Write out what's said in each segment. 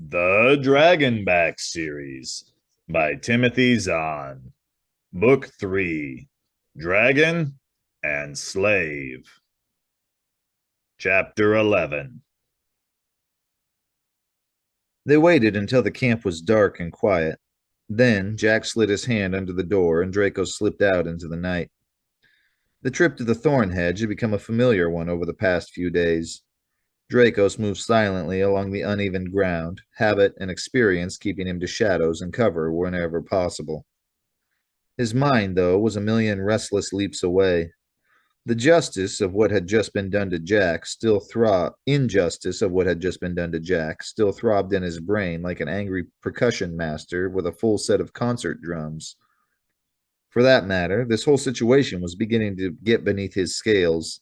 The Dragonback series by Timothy Zahn. Book 3, Dragon and Slave. Chapter 11. They waited until the camp was dark and quiet. Then Jack slid his hand under the door and Draco slipped out into the night. The trip to the thorn hedge had become a familiar one over the past few days. Dracos moved silently along the uneven ground, habit and experience keeping him to shadows and cover whenever possible. His mind, though, was a million restless leaps away. The justice of what had just been done to Jack still throbbed. Injustice of what had just been done to Jack still throbbed in his brain like an angry percussion master with a full set of concert drums. For that matter, this whole situation was beginning to get beneath his scales.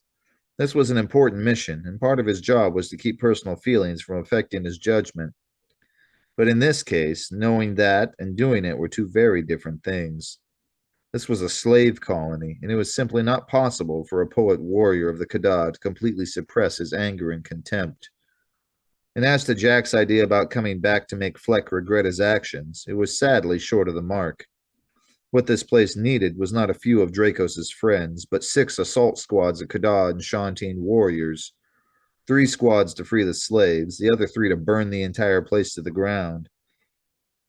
This was an important mission, and part of his job was to keep personal feelings from affecting his judgment. But in this case, knowing that and doing it were two very different things. This was a slave colony, and it was simply not possible for a poet warrior of the Khadad to completely suppress his anger and contempt. And as to Jack's idea about coming back to make Fleck regret his actions, it was sadly short of the mark. What this place needed was not a few of Dracos's friends, but 6 assault squads of Khadad and Shantine warriors. 3 squads to free the slaves, the other 3 to burn the entire place to the ground.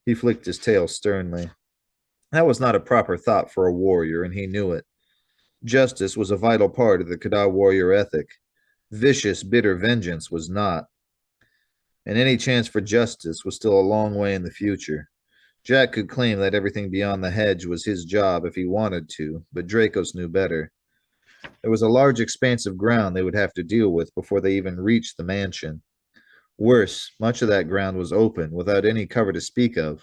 He flicked his tail sternly. That was not a proper thought for a warrior, and he knew it. Justice was a vital part of the Khadar warrior ethic. Vicious, bitter vengeance was not. And any chance for justice was still a long way in the future. Jack could claim that everything beyond the hedge was his job if he wanted to, but Dracos knew better. There was a large expanse of ground they would have to deal with before they even reached the mansion. Worse, much of that ground was open, without any cover to speak of.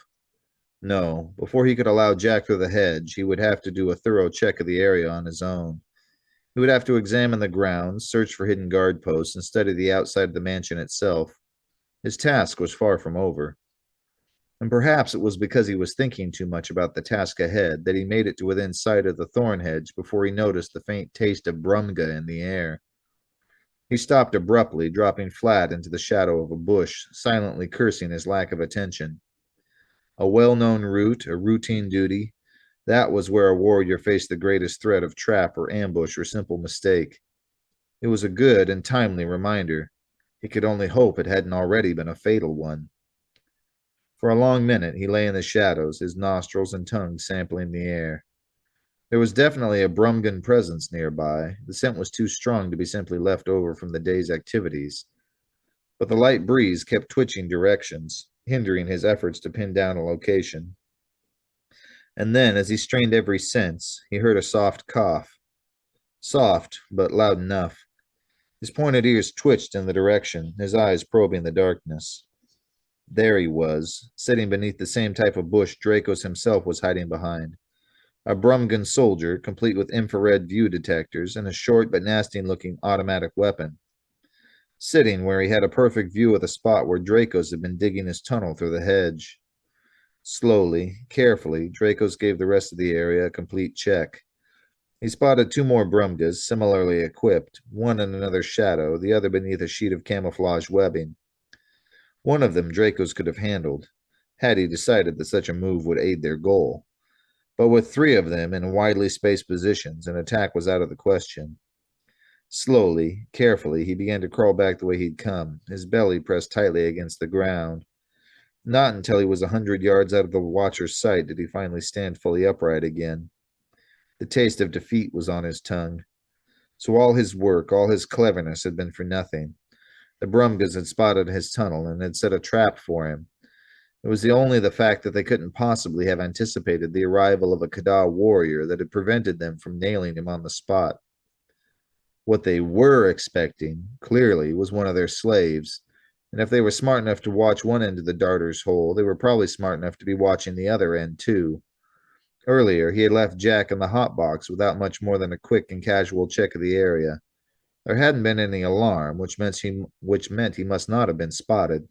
No, before he could allow Jack through the hedge, he would have to do a thorough check of the area on his own. He would have to examine the grounds, search for hidden guard posts, and study the outside of the mansion itself. His task was far from over. And perhaps it was because he was thinking too much about the task ahead that he made it to within sight of the thorn hedge before he noticed the faint taste of brumga in the air. He stopped abruptly, dropping flat into the shadow of a bush, silently cursing his lack of attention. A well-known route, a routine duty, that was where a warrior faced the greatest threat of trap or ambush or simple mistake. It was a good and timely reminder. He could only hope it hadn't already been a fatal one. For a long minute he lay in the shadows, his nostrils and tongue sampling the air. There was definitely a Brumgan presence nearby. The scent was too strong to be simply left over from the day's activities. But the light breeze kept twitching directions, hindering his efforts to pin down a location. And then, as he strained every sense, he heard a soft cough. Soft, but loud enough. His pointed ears twitched in the direction, his eyes probing the darkness. There he was, sitting beneath the same type of bush Dracos himself was hiding behind. A Brumgan soldier, complete with infrared view detectors and a short but nasty-looking automatic weapon. Sitting where he had a perfect view of the spot where Dracos had been digging his tunnel through the hedge. Slowly, carefully, Dracos gave the rest of the area a complete check. He spotted 2 more Brumgas, similarly equipped, one in another shadow, the other beneath a sheet of camouflage webbing. One of them Dracos could have handled, had he decided that such a move would aid their goal. But with 3 of them in widely spaced positions, an attack was out of the question. Slowly, carefully, he began to crawl back the way he'd come, his belly pressed tightly against the ground. Not until he was 100 yards out of the watcher's sight did he finally stand fully upright again. The taste of defeat was on his tongue. So all his work, all his cleverness had been for nothing. The Brumgas had spotted his tunnel and had set a trap for him. It was only the fact that they couldn't possibly have anticipated the arrival of a Khadar warrior that had prevented them from nailing him on the spot. What they were expecting, clearly, was one of their slaves, and if they were smart enough to watch one end of the darter's hole, they were probably smart enough to be watching the other end, too. Earlier, he had left Jack in the hot box without much more than a quick and casual check of the area. There hadn't been any alarm, which meant he must not have been spotted.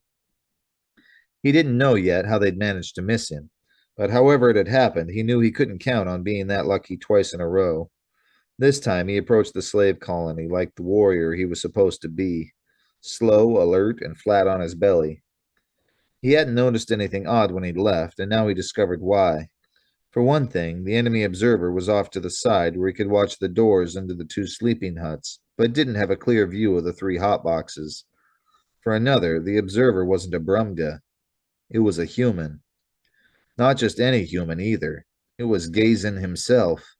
He didn't know yet how they'd managed to miss him, but however it had happened, he knew he couldn't count on being that lucky twice in a row. This time he approached the slave colony like the warrior he was supposed to be, slow, alert, and flat on his belly. He hadn't noticed anything odd when he'd left, and now he discovered why. For one thing, the enemy observer was off to the side where he could watch the doors into the two sleeping huts, but didn't have a clear view of the three hotboxes. For another, the observer wasn't a Brumga. It was a human. Not just any human either. It was Gazin himself.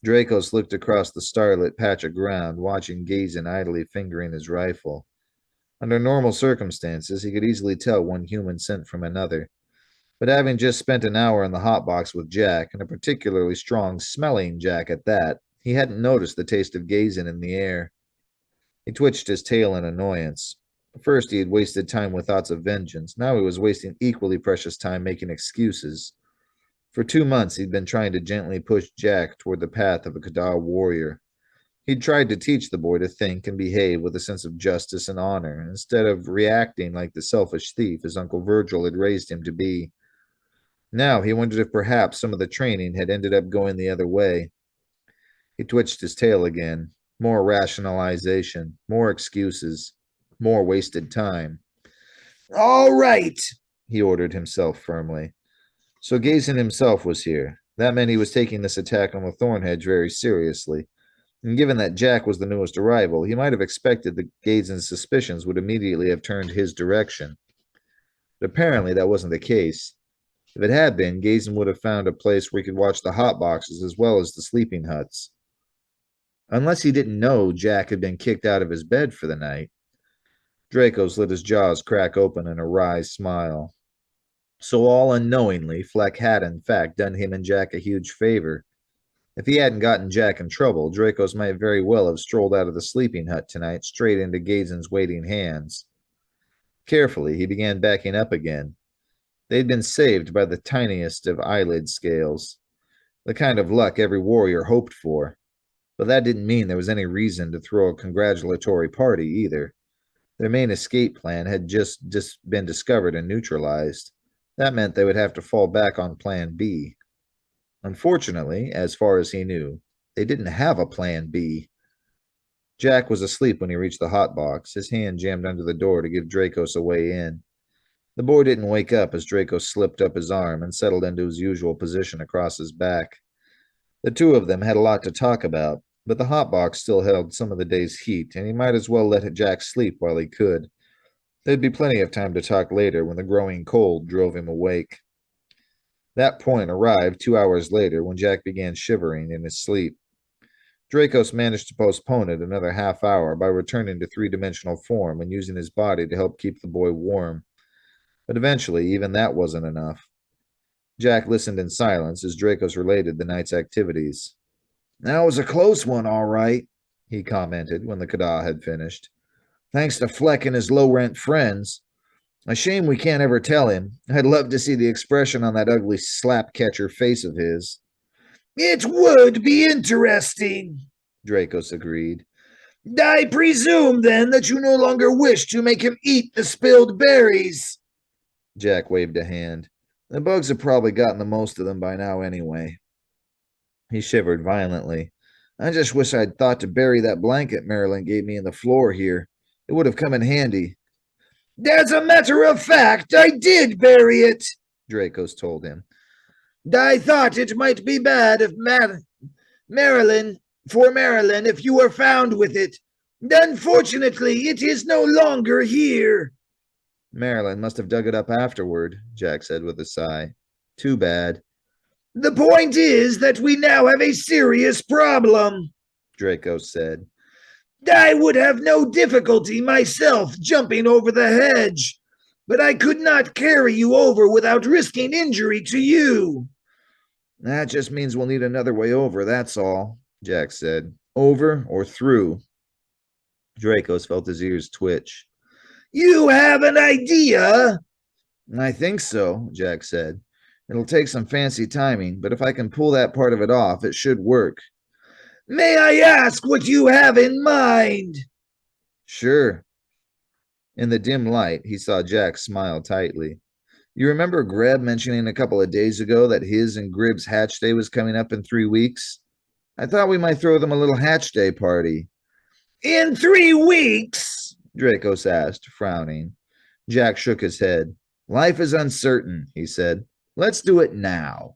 Dracos looked across the starlit patch of ground, watching Gazin idly fingering his rifle. Under normal circumstances, he could easily tell one human sent from another. But having just spent an hour in the hotbox with Jack, and a particularly strong-smelling Jack at that, he hadn't noticed the taste of Gazin in the air. He twitched his tail in annoyance. First, he had wasted time with thoughts of vengeance. Now he was wasting equally precious time making excuses. For 2 months, he'd been trying to gently push Jack toward the path of a Kadar warrior. He'd tried to teach the boy to think and behave with a sense of justice and honor, instead of reacting like the selfish thief his Uncle Virgil had raised him to be. Now he wondered if perhaps some of the training had ended up going the other way. He twitched his tail again. More rationalization, more excuses, more wasted time. "All right," he ordered himself firmly. So Gazin himself was here. That meant he was taking this attack on the Thornhedge very seriously. And given that Jack was the newest arrival, he might have expected that Gazin's suspicions would immediately have turned his direction. But apparently that wasn't the case. If it had been, Gazin would have found a place where he could watch the hot boxes as well as the sleeping huts. Unless he didn't know Jack had been kicked out of his bed for the night. Dracos let his jaws crack open in a wry smile. So all unknowingly, Fleck had in fact done him and Jack a huge favor. If he hadn't gotten Jack in trouble, Dracos might very well have strolled out of the sleeping hut tonight straight into Gazin's waiting hands. Carefully, he began backing up again. They'd been saved by the tiniest of eyelid scales, the kind of luck every warrior hoped for. But that didn't mean there was any reason to throw a congratulatory party either. Their main escape plan had just been discovered and neutralized. That meant they would have to fall back on Plan B. Unfortunately, as far as he knew, they didn't have a Plan B. Jack was asleep when he reached the hotbox, his hand jammed under the door to give Dracos a way in. The boy didn't wake up as Dracos slipped up his arm and settled into his usual position across his back. The two of them had a lot to talk about, but the hotbox still held some of the day's heat, and he might as well let Jack sleep while he could. There'd be plenty of time to talk later when the growing cold drove him awake. That point arrived 2 hours later when Jack began shivering in his sleep. Dracos managed to postpone it another half hour by returning to three-dimensional form and using his body to help keep the boy warm. But eventually, even that wasn't enough. Jack listened in silence as Dracos related the night's activities. "That was a close one, all right," he commented when the Kadar had finished. "Thanks to Fleck and his low-rent friends. A shame we can't ever tell him. I'd love to see the expression on that ugly slap-catcher face of his." "It would be interesting," Dracos agreed. "I presume, then, that you no longer wish to make him eat the spilled berries." Jack waved a hand. "The bugs have probably gotten the most of them by now anyway." He shivered violently. "I just wish I'd thought to bury that blanket Marilyn gave me in the floor here. It would have come in handy." "As a matter of fact, I did bury it," Dracos told him. "I thought it might be bad if Marilyn, if you were found with it. Unfortunately, it is no longer here." "Marilyn must have dug it up afterward," Jack said with a sigh. "Too bad." "The point is that we now have a serious problem," Dracos said. "I would have no difficulty myself jumping over the hedge, but I could not carry you over without risking injury to you." "That just means we'll need another way over, that's all," Jack said. "Over or through." Dracos felt his ears twitch. "You have an idea?" "I think so," Jack said. "It'll take some fancy timing, but if I can pull that part of it off, it should work." "May I ask what you have in mind?" "Sure." In the dim light, he saw Jack smile tightly. "You remember Greb mentioning a couple of days ago that his and Grib's hatch day was coming up in 3 weeks? I thought we might throw them a little hatch day party." "In 3 weeks?" Dracos asked, frowning. Jack shook his head. Life is uncertain, he said. Let's do it now.